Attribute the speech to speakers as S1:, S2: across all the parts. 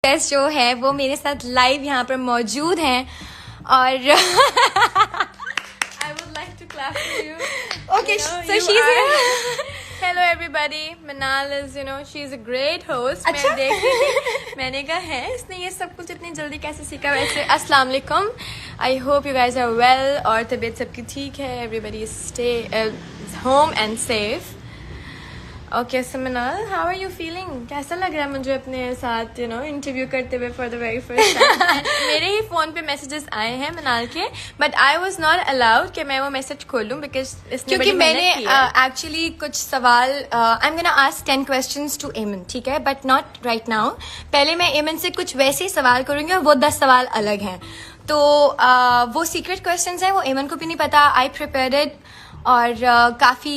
S1: Guest जो है वो मेरे साथ लाइव यहाँ पर मौजूद हैं और
S2: I would like to clap for you.
S1: Okay,
S2: You know,
S1: so
S2: you
S1: she's
S2: are-
S1: here.
S2: Hello everybody. Manal is, she's a great host.
S1: अच्छा?
S2: मैं देख रही थी, मैंने कहा है इसने ये सब कुछ इतनी जल्दी कैसे सीखा वैसे. अस्सलाम वालेकुम. I hope you guys are well और तबीयत सबकी ठीक है. Everybody is home and safe. Okay, so Manal, how are you feeling? कैसा लग रहा है मुझे अपने साथ इंटरव्यू करते हुए for the very first time? मेरे ही फोन पे मैसेजेस आए हैं मनाल के, but I was not allowed कि मैं वो मैसेज खोलूं because इसने
S1: क्योंकि
S2: बड़ी
S1: मैंने
S2: मेहनत की है.
S1: एक्चुअली कुछ सवाल I am gonna ask 10 questions to Eman, ठीक है, बट नॉट राइट नाउ. पहले मैं एमन से कुछ वैसे ही सवाल करूंगी और वो 10 सवाल अलग हैं. तो वो सीक्रेट क्वेश्चंस हैं, वो एमन को भी नहीं पता. आई प्रिपेयर्ड और काफ़ी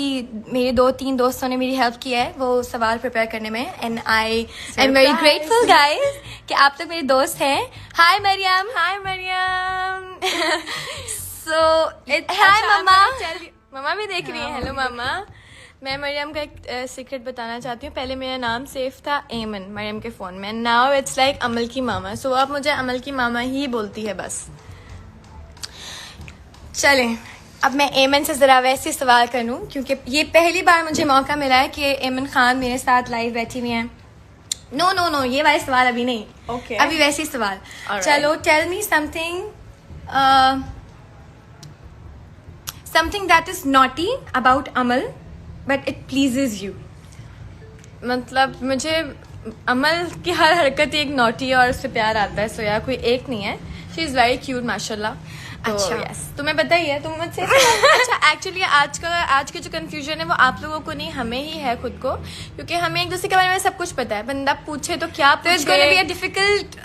S1: मेरे 2-3 दोस्तों ने मेरी हेल्प की है वो सवाल प्रिपेयर करने में. And I am very grateful guys कि आप लोग मेरे दोस्त हैं. हाय मरियम.
S2: Hi Mariam.
S1: सो हाय मम्मा.
S2: मम्मा भी देख रही है. हेलो मामा. मैं मरियम का एक सीक्रेट बताना चाहती हूँ. पहले मेरा नाम सेफ था एमन मरियम के फोन में. नाउ इट्स लाइक अमल की मामा. सो अब मुझे अमल की मामा ही बोलती है बस.
S1: चलें, अब मैं एमन से ज़रा वैसे सवाल करूं क्योंकि ये पहली बार मुझे मौका मिला है कि एमन खान मेरे साथ लाइव बैठी हुई हैं. नो ये वाले सवाल अभी नहीं.
S2: Okay.
S1: अभी वैसे ही सवाल.
S2: Alright.
S1: चलो, tell me something that is naughty about Amal but it pleases you.
S2: मतलब मुझे अमल की हर हरकत ही एक नोटी है और उससे प्यार आता है. सो यार कोई एक नहीं है. शी इज वेरी क्यूट माशाल्लाह.
S1: अच्छा.
S2: यस, तुम्हें पता ही है. तुम मुझसे अच्छा एक्चुअली आज के जो कंफ्यूजन है वो आप लोगों को नहीं हमें ही है खुद को, क्योंकि हमें एक दूसरे के बारे में सब कुछ पता है. बंदा पूछे तो क्या
S1: तो it's gonna be a difficult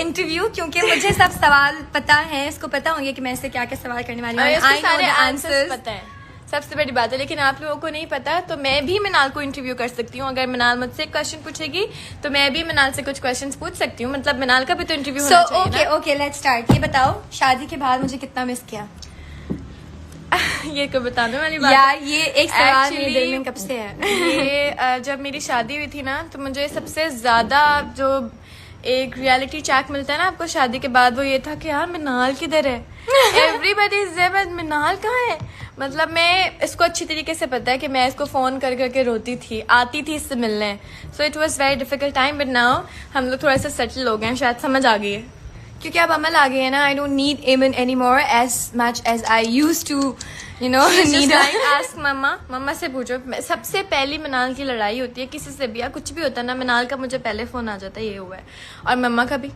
S1: interview क्योंकि मुझे सब सवाल पता है. इसको पता होंगे कि मैं इससे क्या क्या सवाल करने वाली हूँ.
S2: उसके सारे आंसर्स पता है. सबसे बड़ी बात है. लेकिन आप लोगों को नहीं पता. तो मैं भी मनाल को इंटरव्यू कर सकती हूँ. अगर मनाल मुझसे क्वेश्चन पूछेगी तो मैं भी मनाल से कुछ क्वेश्चंस पूछ सकती हूँ. मतलब मनाल का भी तो इंटरव्यू होना चाहिए ना.
S1: Okay let's start. ये बताओ, शादी के बाद मुझे कितना मिस किया?
S2: ये को बताने वाली बात
S1: यार ये एक सवाल मेरे
S2: Actually,
S1: दिल में कब से है.
S2: ये जब मेरी शादी हुई थी ना तो मुझे सबसे ज्यादा जो एक रियलिटी चेक मिलता है ना आपको शादी के बाद, वो ये था कि यार मिनाल किधर है. एवरीबडी इज देयर बट मिनाल कहाँ है. मतलब मैं इसको अच्छी तरीके से पता है कि मैं इसको फोन कर करके रोती थी, आती थी इससे मिलने. So it was very difficult time but now हम लोग थोड़ा सा सेटल हो गए हैं. शायद समझ आ गई है
S1: क्योंकि अब अमल आ गई है ना. I don't need Aiman any more as much as I used to need.
S2: Ask mamma से पूछो. सबसे पहली मनाल की लड़ाई होती है किसी से भी या कुछ भी होता है ना, मनाल का मुझे पहले फोन आ जाता है. ये हुआ है. और मम्मा का भी.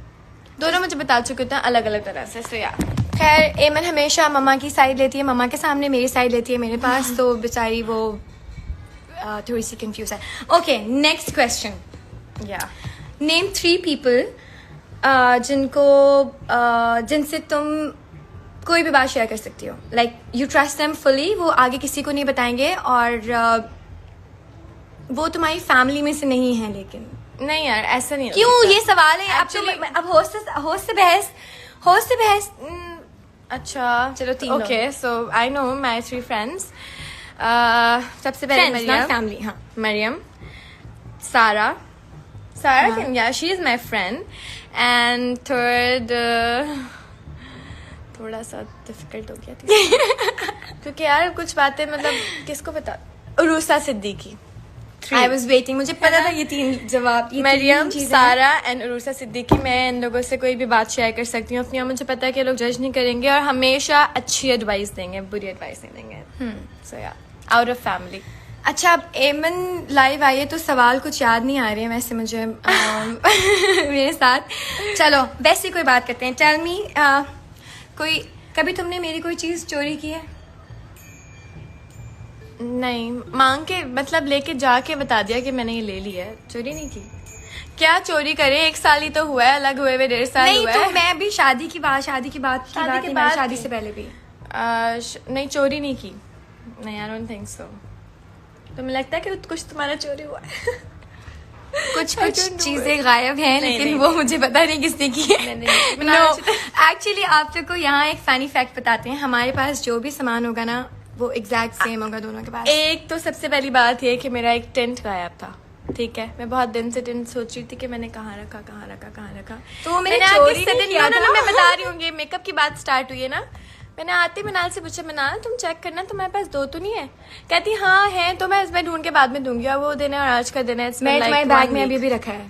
S2: दोनों मुझे बता चुके होते हैं अलग अलग तरह से. सो यार
S1: खैर, एमन हमेशा मम्मा की साइड लेती है, मम्मा के सामने मेरी साइड लेती है मेरे पास. तो बेचारी वो थोड़ी सी कंफ्यूज है. Okay, next question.
S2: या
S1: नेम 3 पीपल जिनसे तुम कोई भी बात शेयर कर सकती हो. Like you trust them fully. वो आगे किसी को नहीं बताएंगे और वो तुम्हारी फैमिली में से नहीं है. लेकिन
S2: नहीं यार ऐसा नहीं.
S1: क्यों? ये सवाल है.
S2: Actually-
S1: अब होस्ट से बहस.
S2: अच्छा
S1: चलो, 3
S2: okay. So I know my 3 friends. सबसे पहले
S1: फ्रेंड्स नॉट
S2: मरियम.
S1: फैमिली. हाँ,
S2: मरियम, सारा कैन या she is my friend. And third थोड़ा सा डिफिकल्ट हो गया था क्योंकि यार कुछ बातें मतलब किसको पता. उरूसा सिद्दीकी.
S1: I was waiting. मुझे पता था ये 3 जवाब. ये
S2: मरियम,
S1: 3 चीजें हैं.
S2: सारा एंड उरूसा सिद्दीकी. मैं इन लोगों से कोई भी बात शेयर कर सकती हूँ अपनी. और मुझे पता है कि ये लोग जज नहीं करेंगे और हमेशा अच्छी एडवाइस देंगे, बुरी एडवाइस नहीं देंगे. सो या आउट ऑफ फैमिली.
S1: अच्छा, अब एमन लाइव आई है तो सवाल कुछ याद नहीं आ रहे हैं वैसे मुझे मेरे साथ. चलो वैसे कोई बात करते हैं. टेल मी, कभी तुमने मेरी कोई चीज चोरी की है?
S2: नहीं, मांग के मतलब लेके जाके बता दिया कि मैंने ये ले लिया है. चोरी नहीं की. क्या चोरी करे, 1 साल ही तो हुआ है. अलग हुए हुए 1.5 साल
S1: नहीं
S2: हुआ
S1: तो
S2: है.
S1: मैं अभी शादी की बात शादी से पहले भी.
S2: नहीं चोरी नहीं की. नहीं, आई डोंट थिंक सो. तुम्हें लगता है कि कुछ तुम्हारा चोरी हुआ है?
S1: कुछ चीजें गायब हैं. लेकिन वो मुझे पता नहीं किसने की है. नो, एक्चुअली आप लोग को यहाँ एक फनी फैक्ट बताते हैं. हमारे पास जो भी सामान होगा ना वो एग्जैक्ट सेम होगा दोनों के पास.
S2: एक तो सबसे पहली बात ये कि मेरा एक टेंट गायब था. ठीक है, मैं बहुत दिन से सोच रही थी कि मैंने कहाँ रखा।
S1: तो मैंने
S2: मैंने
S1: चोरी
S2: आते
S1: नहीं किया था।
S2: मैं बता रही हूँ, ये मेकअप की बात स्टार्ट हुई है ना। मैंने आते मनाल से पूछा, मनाल तुम चेक करना तुम्हारे पास 2 तो नहीं है? कहती हाँ है, तो मैं इसमें ढूंढ के बाद में दूंगी, और वो दिन है और आज का दिन है।
S1: मैं तुम्हारे बैग में अभी भी रखा है।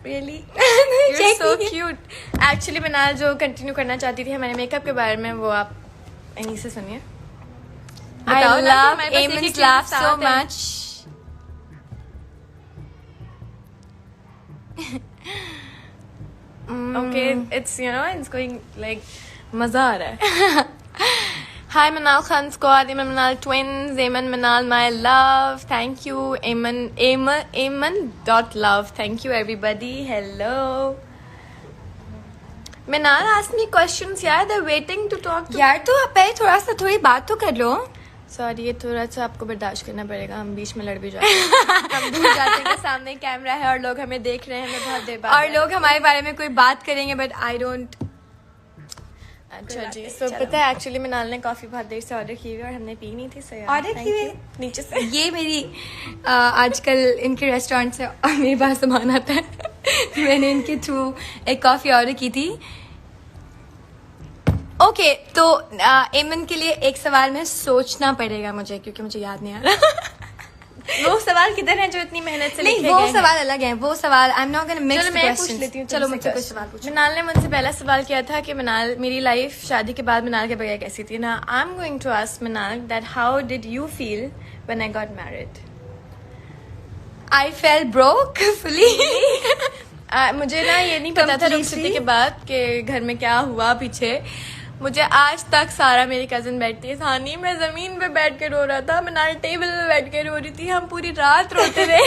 S2: Really?
S1: Check
S2: You're so
S1: कीजिए।
S2: cute. Actually मनाल जो कंटिन्यू करना चाहती थी हमारे मेकअप के बारे में, वो आप यहीं से सुनिए।
S1: I
S2: बताओ ना कि
S1: love
S2: हमारे पास एक-एक
S1: Eamon's
S2: चीज़
S1: laugh so
S2: साथ है।
S1: much.
S2: Okay, it's it's going like मजा आ रहा है। Hi Manal Khan Squad, Eamon Manal Twins, Eamon Manal My Love, thank you Eamon dot love, thank you everybody, hello. Manal asked me questions यार, they're waiting to talk to.
S1: यार तो आप पहले थोड़ी बात तो कर लो।
S2: सॉरी, ये थोड़ा सा आपको बर्दाश्त करना पड़ेगा, हम बीच में लड़ भी जाते हैं। हम भूल जाते हैं कि सामने कैमरा है और लोग हमें देख रहे हैं, हमें बहुत देर बाद
S1: और लोग हमारे बारे में कोई बात करेंगे, बट आई डोंट।
S2: अच्छा जी, तो पता है एक्चुअली मनाल ने कॉफी बहुत देर से ऑर्डर की हुई और हमने पी नहीं थी। सो
S1: ऑर्डर की हुई
S2: नीचे से
S1: ये मेरी आजकल इनके रेस्टोरेंट से और मेरे पास सामान आता है। मैंने इनके थ्रू एक कॉफी ऑर्डर की थी। ओके, तो एमन के लिए एक सवाल में सोचना पड़ेगा मुझे, क्योंकि मुझे याद नहीं आ रहा।
S2: वो सवाल किधर है जो इतनी मेहनत से
S1: नहीं,
S2: लिखे
S1: वो
S2: गए हैं?
S1: सवाल अलग है। वो सवाल I am not gonna mix
S2: चलो
S1: द
S2: मैं पूछ
S1: क्वेश्चंस।
S2: लेती हूँ।
S1: चलो मुझसे कुछ सवाल पूछो।
S2: मनाल ने मुझसे पहला सवाल किया था कि मनाल, मेरी लाइफ शादी के बाद मनाल के बगैर कैसी थी ना। I am going to ask Minal that how did you feel when I got married?
S1: I fell broke fully.
S2: मुझे ना ये नहीं पता था रुखसती के बाद कि घर में क्या हुआ पीछे। मुझे आज तक सारा, मेरी कजन बैठती है सानी, मैं जमीन पे बैठ के रो रहा था, मनाल टेबल पे बैठ के रो रही थी, हम पूरी रात रोते रहे।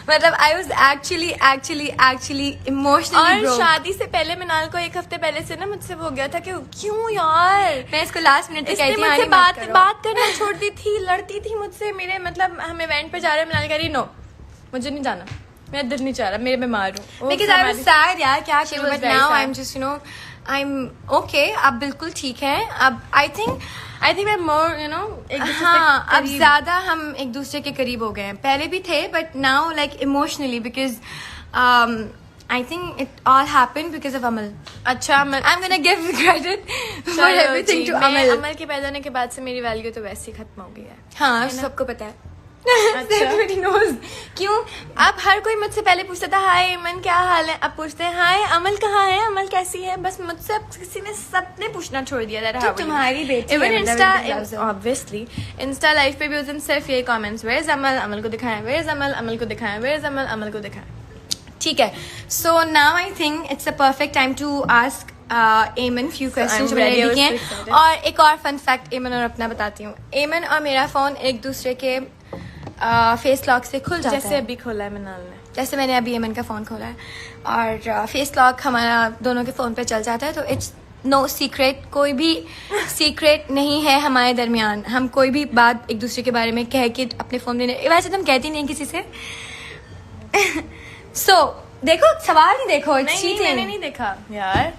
S1: मतलब आई वाज एक्चुअली इमोशनली
S2: और शादी से पहले मनाल को 1 हफ्ते पहले से ना मुझसे वो हो गया था कि क्यों यार,
S1: मैं इसको लास्ट मिनट तक
S2: इसने
S1: कहती हूँ
S2: मुझसे
S1: आनी मत करो।
S2: बात करना छोड़ दी थी, लड़ती थी मुझसे। मेरे मतलब हम इवेंट पे जा रहे हैं, मनाल कह रही नो मुझे नहीं जाना, मेरा दिल नहीं चाह रहा, मैं बीमार हूँ।
S1: Because I was sad यार, क्या
S2: She
S1: करूँ,
S2: was
S1: but
S2: very
S1: now
S2: sad.
S1: I'm just I'm okay, अब बिल्कुल ठीक है। अब I think
S2: we're more एक दूसरे से
S1: हाँ, अब
S2: करीब।
S1: ज्यादा हम एक दूसरे के करीब हो गए हैं। पहले भी थे, but now like emotionally, because I think it all happened because of Amal.
S2: अच्छा अमल,
S1: I'm gonna give credit for
S2: चलो
S1: everything
S2: जी,
S1: to
S2: मैं
S1: Amal.
S2: अमल के पैदा होने के बाद से मेरी वैल्यू तो वैसे ही खत्म हो गई है।
S1: हाँ, सबको पता है।
S2: अच्छा।
S1: Everybody knows. क्यों?
S2: अब हर कोई मुझसे पहले पूछता था हाय अमन क्या हाल है, अब पूछते हैं हाय अमल कहाँ है, अमल कैसी है। बस मुझसे अब किसी ने सबने पूछना छोड़ दिया था।
S1: तो तुम्हारी बेटी
S2: इवन
S1: है, मतलब everybody loves
S2: Insta
S1: her.
S2: Obviously Insta live पे भी उस दिन सिर्फ ये कमेंट्स, वेयर इज अमल, अमल को दिखाएं, वेयर इज अमल, अमल को दिखाएं, वेयर इज अमल, अमल को दिखाएं।
S1: ठीक है, so now I think it's a perfect time to ask Aiman few questions
S2: I'm ready, I was
S1: हैं।
S2: so excited.
S1: और एक और फन फैक्ट एमन और अपना बताती हूँ। एमन और मेरा फोन एक दूसरे के फेस लॉक से खुल जाता
S2: जैसे
S1: है।
S2: अभी खोला है मनाल ने।
S1: जैसे मैंने अभी एमन का फोन खोला है और फेस लॉक हमारा दोनों के फोन पे चल जाता है, तो इट्स नो सीक्रेट, कोई भी सीक्रेट नहीं है हमारे दरमियान। हम कोई भी बात एक दूसरे के बारे में कह के अपने फोन में, वैसे तो हम कहती नहीं किसी से। सो देखो, सवाल नहीं देखो, इट्स
S2: नहीं, मैंने
S1: चीटिंग।
S2: नहीं देखा यार।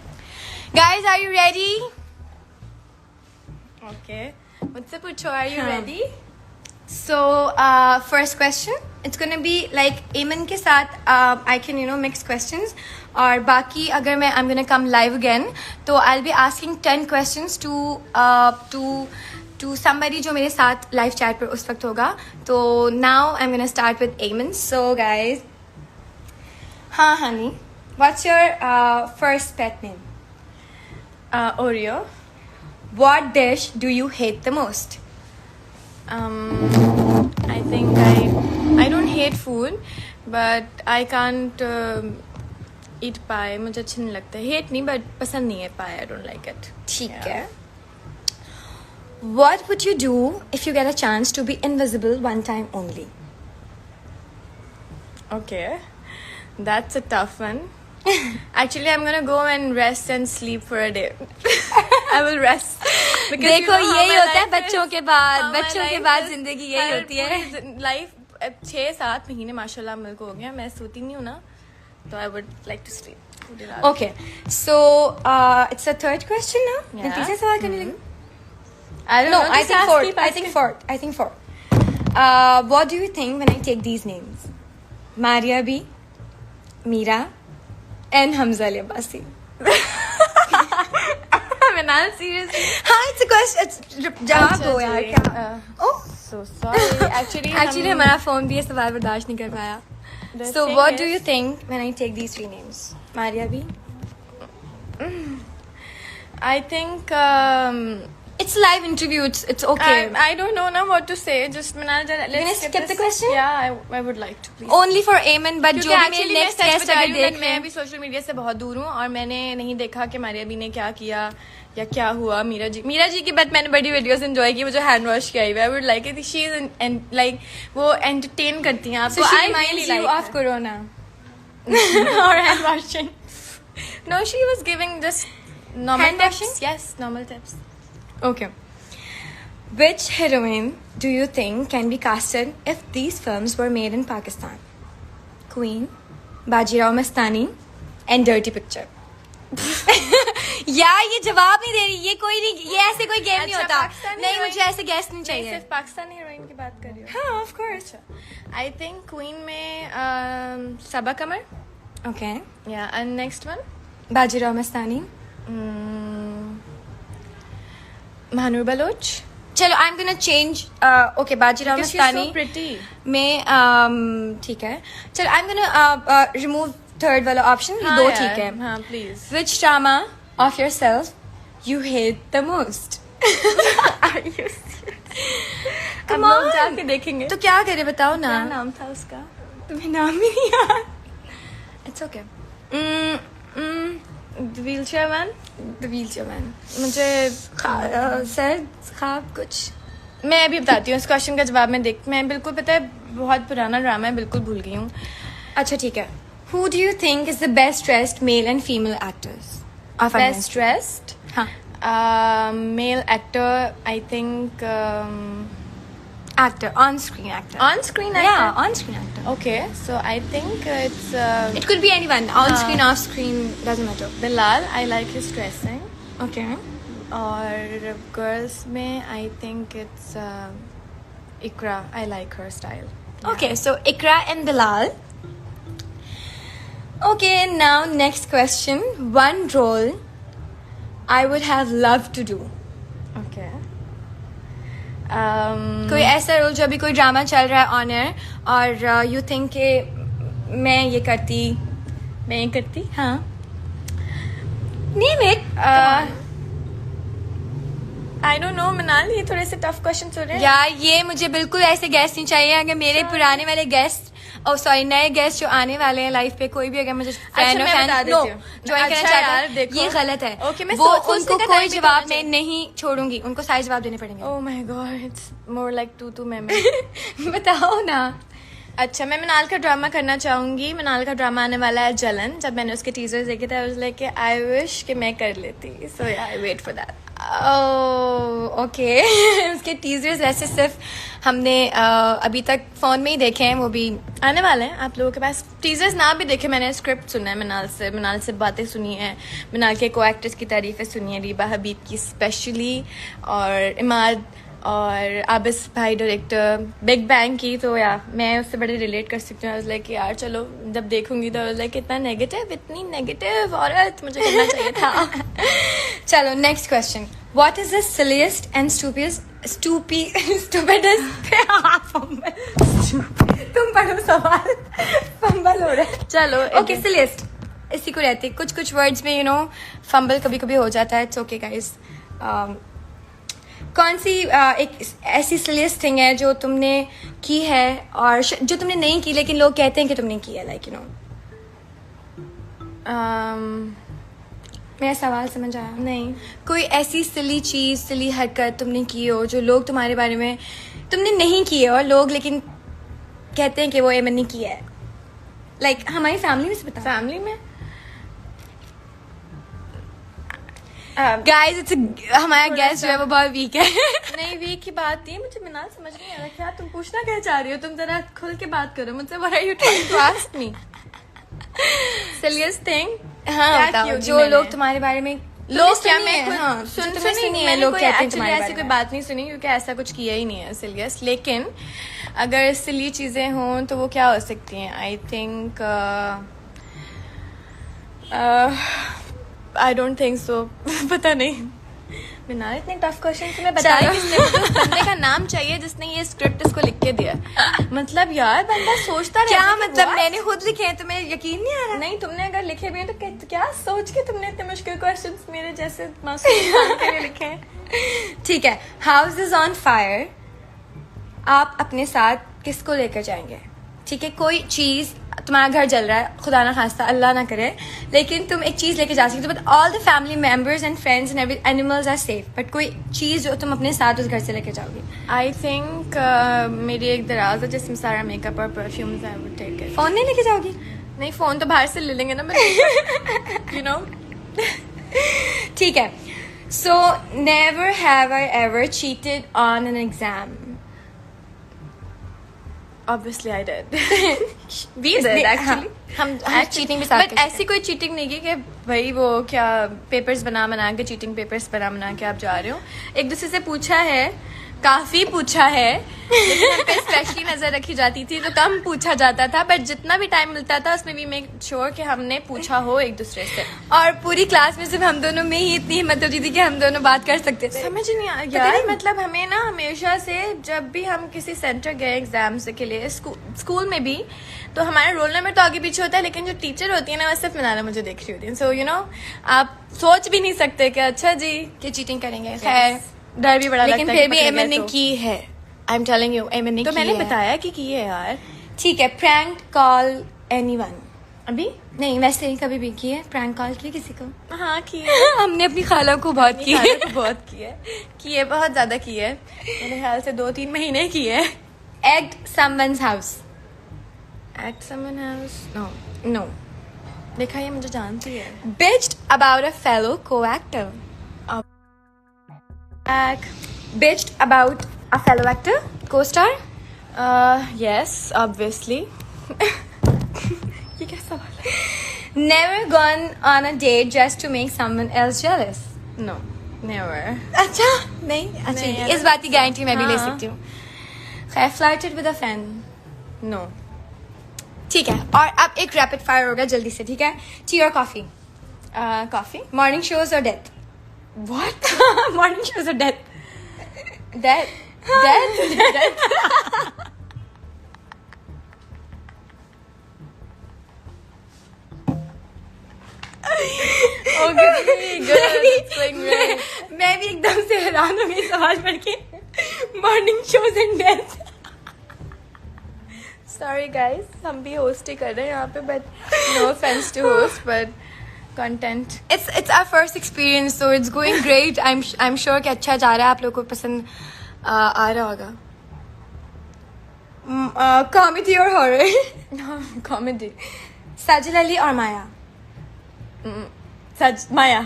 S1: Guys, are you ready?
S2: Okay, मुझसे पूछो, आर यू
S1: हाँ।
S2: Ready?
S1: So, first question, it's gonna be like Eamon के साथ I can mix questions, और बाकी अगर मैं I'm gonna come live again, तो I'll be asking 10 questions to somebody जो मेरे साथ live chat पर उस वक्त होगा। तो now I'm gonna start with Eamon. So guys, हाँ honey, what's your first pet name?
S2: Oreo.
S1: What dish do you hate the most?
S2: I think I don't hate food, but I can't eat pie. मुझे अच्छा नहीं लगता है। Hate नहीं, but पसंद नहीं है pie. I don't like it.
S1: ठीक है। What would you do if you get a chance to be invisible one time only?
S2: Okay, that's a tough one. Actually, I'm gonna go and rest and sleep for a day. I will rest. Because
S1: देखो,
S2: you know how
S1: यही
S2: my
S1: होता है
S2: life
S1: बच्चों
S2: is.
S1: के बाद।
S2: How my
S1: बच्चों के
S2: life
S1: बाद
S2: is.
S1: जिंदगी यही
S2: हर
S1: होती है।
S2: पूरी लाइफ 6-7 महीने माशाल्लाह अमल को हो गया, मैं सोती नहीं हूँ ना, तो I would like to sleep पूरी रात।
S1: Okay, so it's a third question now. मैं
S2: Yeah.
S1: तीसरा सवाल करने लगी।
S2: I don't
S1: No,
S2: know,
S1: I
S2: just
S1: think
S2: ask,
S1: fourth.
S2: keep
S1: I
S2: asking.
S1: think fourth. What do you think when I take these names? Maria B, Mira, and Hamza Ali Abbasi.
S2: Manal, seriously?
S1: हाँ, it's a question. जवाब दो यार क्या? Oh,
S2: So sorry. Actually,
S1: हमारा phone भी ये सवाल बर्दाश्त नहीं कर पाया. So
S2: thing
S1: what do
S2: is-
S1: you think when I take these three names? Maria B.
S2: I think
S1: It's a live interview. It's okay.
S2: I don't know now what to say. Just Manal, let's
S1: gonna skip the question?
S2: Yeah, I would like to please.
S1: Only for Amen, but जो भी मेरे next guest अगर देख
S2: मैं भी social media से बहुत दूर हूँ और मैंने नहीं देखा कि मारिया बी ने क्या किया या क्या हुआ मीरा जी की बात मैंने बड़ी वीडियोस एंजॉय की वो जो हैंड वॉश की I I would like it she is like वो एंटरटेन करती हैं आपको.
S1: So she
S2: I
S1: reminds
S2: really
S1: you
S2: like
S1: of
S2: her.
S1: Corona.
S2: or hand washing. No, she was giving just normal
S1: Hand
S2: tips.
S1: washing?
S2: Yes, normal tips.
S1: Okay. Which heroine do you think can be casted if these films were made in Pakistan? Queen, Bajirao Mastani, and Dirty Picture. यार ये जवाब नहीं दे रही ये कोई नहीं ये ऐसे कोई गेम नहीं
S2: अच्छा,
S1: होता
S2: पाकिस्तानी
S1: नहीं
S2: heroine?
S1: मुझे ऐसे गेस्ट नहीं
S2: नहीं
S1: चाहिए
S2: सिर्फ पाकिस्तानी हीरोइन की बात कर रही हूँ.
S1: हाँ of course
S2: I think queen में सबा कमर.
S1: ओके
S2: या and next one
S1: Bajirao Mastani
S2: Mahenur Baloch.
S1: चलो I am gonna change okay Bajirao Mastani
S2: pretty.
S1: में ठीक है चलो I am gonna remove third वाला ऑप्शन दो ठीक है
S2: हाँ please.
S1: Which drama of yourself you hate the most?
S2: अब लोग जाके देखेंगे.
S1: तो क्या करे बताओ ना
S2: क्या नाम था उसका?
S1: तुम्हें नाम ही नहीं याद It's okay.
S2: Wheel chair man.
S1: The Wheelchair Man.
S2: मुझे
S1: सर खाब कुछ
S2: मैं अभी बताती हूँ इस क्वेश्चन का जवाब मैं बिल्कुल पता है बहुत पुराना ड्रामा है बिल्कुल भूल गई हूँ.
S1: अच्छा ठीक है Who do you think is the best dressed male and female actors of our
S2: best
S1: industry?
S2: Dressed
S1: हाँ
S2: male actor I think
S1: actor on screen actor
S2: on screen
S1: yeah on screen actor
S2: okay so I think it's
S1: it could be anyone on screen off screen doesn't matter
S2: Bilal. I like his dressing.
S1: okay
S2: और girls में I think it's Iqra. I like her style.
S1: Okay, so Ikra and Bilal. Okay, now next question. One role I would have loved to do.
S2: Okay.
S1: कोई ऐसा role जो अभी कोई drama चल रहा है ऑन एयर और यू थिंक कि मैं ये करती हाँ name it
S2: I don't know मनाल ये थोड़े से टफ क्वेश्चन हो रहे हैं.
S1: यार ये मुझे बिल्कुल ऐसे गेस्ट नहीं चाहिए अगर मेरे पुराने वाले गेस्ट और सॉरी नए गेस्ट जो आने वाले हैं लाइफ पे कोई भी अगर मुझे फैन
S2: मैं बता देती हूँ.
S1: ज्वाइन करना
S2: अच्छा
S1: चाहता
S2: यार,
S1: है
S2: देखो.
S1: ये गलत है
S2: Okay, मैं
S1: वो
S2: सोचने
S1: उनको
S2: का
S1: कोई
S2: time भी
S1: जवाब
S2: होना
S1: मैं नहीं छोड़ूंगी उनको सारे जवाब देने पड़ेंगे
S2: oh my God it's more like to memory.
S1: बताओ ना
S2: अच्छा मैं मनाल का ड्रामा करना चाहूंगी. मनाल का ड्रामा आने वाला है जलन. जब मैंने उसके टीजर्स देखे थे I was like I wish कि मैं कर लेती. So I wait for that.
S1: Okay उसके टीजर्स वैसे सिर्फ हमने अभी तक फोन में ही देखे हैं वो भी
S2: आने वाले हैं आप लोगों के पास. टीजर्स ना भी देखे मैंने स्क्रिप्ट सुना है मनाल से बातें सुनी है. मनाल के को एक्टर्स की तारीफें सुनी है. रीबा हबीब की स्पेशली और इमाद और आबिस भाई डायरेक्टर बिग बैंग की. तो या मैं उससे बड़े रिलेट कर सकती हूँ. लाइक यार चलो जब देखूंगी तो लाइक इतनी नेगेटिव औरत मुझे करना चाहिए था.
S1: चलो next question what is the silliest and stupidest तुम पढ़ो सवाल फंबल हो रहा है.
S2: चलो
S1: ओके सिलीस्ट इसी को रहती है कुछ वर्ड्स में यू नो फंबल कभी कभी हो जाता है. It's okay guys. कौन सी एक ऐसी सिलीस्ट थिंग है जो तुमने की है और जो तुमने नहीं की लेकिन लोग कहते हैं कि तुमने की है लाइक यू नो. मेरा सवाल समझ आया
S2: नहीं.
S1: कोई ऐसी सिली चीज सिली हरकत तुमने की हो जो लोग तुम्हारे बारे में तुमने नहीं की है और लोग लेकिन कहते हैं कि वो एमन ने किया है. लाइक हमारी फैमिली में से बता
S2: फैमिली में
S1: गाइस इट्स हमारा गेस्ट जो है वो बहुत वीक है.
S2: नहीं वीक की बात थी. मुझे मिनाल समझ नहीं आ रहा क्या तुम पूछना क्या चाह रही हो. तुम जरा खुल के बात करो मुझसे. What are you trying to ask me. Silliest thing.
S1: हाँ
S2: क्या
S1: बताओ
S2: की होगी
S1: जो
S2: मैंने?
S1: लोग तुम्हारे बारे में
S2: लोग क्या
S1: सुनी
S2: मैं
S1: है,
S2: खुद
S1: हाँ,
S2: सुनी
S1: सुनी है
S2: मैंने
S1: लोग
S2: कोई
S1: कहते हैं
S2: actually
S1: तुम्हारे
S2: ऐसी
S1: बारे
S2: कोई
S1: में.
S2: बात नहीं सुनी क्योंकि ऐसा कुछ किया ही नहीं है सिलियस. लेकिन अगर सिली चीज़ें हों तो वो क्या हो सकती हैं? I think I don't think so पता नहीं। मिनाल, इतने टफ क्वेश्चन तुम्हें बता रही किसने? मुझे उस बंदे का नाम चाहिए जिसने ये स्क्रिप्ट इसको लिख के दिया। मतलब यार बंदा सोचता रहता
S1: क्या
S2: है कि
S1: मतलब
S2: what?
S1: मैंने खुद लिखे हैं, तुम्हें यकीन नहीं आ रहा?
S2: नहीं, तुमने अगर लिखे भी हैं तो क्या सोच के तुमने इतने मुश्किल क्वेश्चंस मेरे जैसे मासूम इंसान के लिए लिखे हैं?
S1: ठीक है, हाउस इज ऑन फायर, आप अपने साथ किसको लेकर जाएंगे? ठीक है, कोई चीज, तुम्हारा घर जल रहा है, खुदा ना खास्ता, अल्लाह ना करे, लेकिन तुम एक चीज लेके जा सकते हो, but all the family members and friends and every animals are safe, but कोई चीज जो तुम अपने साथ उस घर से लेके जाओगे।
S2: आई थिंक मेरी एक दराज है जिसमें सारा मेकअप और perfumes I would take it.
S1: Phone नहीं लेके जाओगी?
S2: नहीं, फोन तो बाहर से ले लेंगे ना, यू नो।
S1: ठीक है, so never have I ever cheated on an exam.
S2: Obviously I did. We did actually.
S1: हम चीटिंग भी साथ
S2: बट ऐसी कोई चीटिंग नहीं की कि भाई वो क्या पेपर्स बना के चीटिंग पेपर्स बना के आप जा रहे हो। एक दूसरे से पूछा है, काफी पूछा है, लेकिन हम पे स्पेशली नजर रखी जाती थी तो कम पूछा जाता था, बट जितना भी टाइम मिलता था उसमें भी मेक श्योर कि हमने पूछा हो एक दूसरे से।
S1: और पूरी क्लास में सिर्फ हम दोनों में ही इतनी हिम्मत होती थी कि हम दोनों बात कर सकते थे।
S2: समझ नहीं आया यार, मतलब हमें ना हमेशा से जब भी हम किसी सेंटर गए एग्जाम्स के लिए, स्कूल में भी, तो हमारा रोल नंबर तो आगे पीछे होता है, लेकिन जो टीचर होती है ना वो सिर्फ मिनाला मुझे देख रही होती है। सो यू नो, आप सोच भी नहीं सकते कि अच्छा जी
S1: कि चीटिंग करेंगे।
S2: खैर, डर भी बड़ा लगता है,
S1: लेकिन फिर भी
S2: पकड़े
S1: एमन
S2: गए
S1: ने
S2: तो।
S1: की है। आई एम टेलिंग यू, एमन ने
S2: तो
S1: की
S2: मैंने
S1: है।
S2: बताया कि की है यार।
S1: ठीक है, प्रैंक कॉल एनीवन?
S2: अभी
S1: नहीं, वैसे ही कभी भी की है प्रैंक कॉल की किसी को?
S2: हाँ की है।
S1: हमने अपनी खाला को बहुत की है।
S2: बहुत की है, बहुत ज्यादा की है। मेरे ख्याल से 2-3 महीने की है।
S1: Egged someone's house?
S2: At someone else? No.
S1: नो।
S2: देखा, ये मुझे जानती है।
S1: Bitched about a fellow co-actor? Bitched about a fellow actor, co-star?
S2: Yes, obviously. ये क्या सवाल है?
S1: Never gone on a date just to make someone else jealous?
S2: No, never.
S1: अच्छा, नहीं, अच्छा
S2: नहीं,
S1: इस बात की गारंटी मैं भी ले
S2: हाँ।
S1: सकती हूँ। खैर, flirted with a friend?
S2: No.
S1: ठीक है, और अब एक रैपिड फायर होगा जल्दी से, ठीक है? टी और कॉफी?
S2: Coffee?
S1: मॉर्निंग शोज और डेथ?
S2: What?
S1: मॉर्निंग शोज और death?
S2: Death? Okay, good. It's going great.
S1: मैं भी एकदम से हैरान हो गई सवाल पढ़ के। Morning shows and death.
S2: Sorry guys, हम भी होस्ट ही कर रहे हैं यहाँ पे, but no offense to host, but content.
S1: It's our first experience, so it's going great. I'm sure कि अच्छा जा रहा है, आप लोगों को पसंद आ रहा होगा। कॉमेडी और हॉरर?
S2: Comedy.
S1: साजिल अली और माया?
S2: Maya.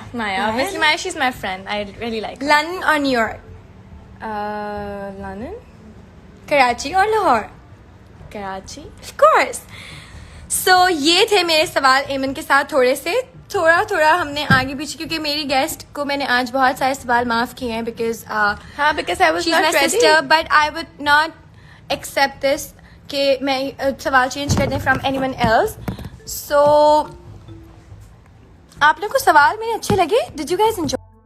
S2: Obviously Maya, she's my friend. I really like her.
S1: London और न्यूयॉर्क?
S2: London?
S1: कराची और Lahore?
S2: Karachi?
S1: Of course. So ये थे मेरे सवाल एमन के साथ, थोड़ा हमने आगे पीछे, क्योंकि मेरी गेस्ट को मैंने आज बहुत सारे सवाल माफ किए हैं बिकॉज
S2: हाँ, because I was
S1: she's
S2: not
S1: my
S2: ready.
S1: sister, but I would not accept this कि मैं सवाल चेंज कर दें from anyone else. So आप लोग को सवाल मेरे अच्छे लगे? Did you guys enjoy?